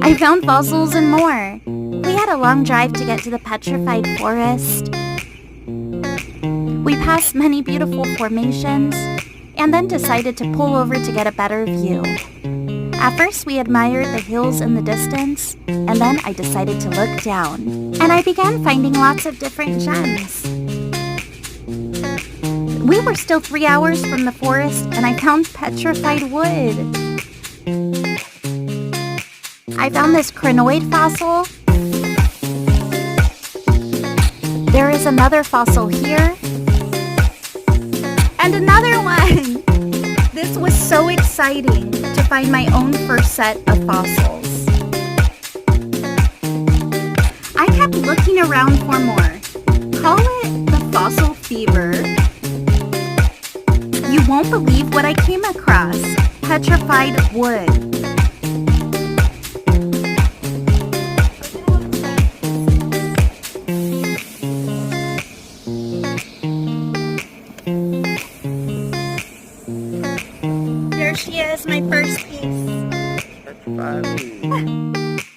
I found fossils and more. We had a long drive to get to the petrified forest. We passed many beautiful formations and then decided to pull over to get a better view. At first, we admired the hills in the distance, and then I decided to look down. And I began finding lots of different gems. We were still 3 hours from the forest, and I found petrified wood. I found this crinoid fossil. There is another fossil here. And another one! This was so exciting to find my own first set of fossils. I kept looking around for more. Call it the fossil fever. You won't believe what I came across. Petrified wood. There she is, my first piece. That's funny.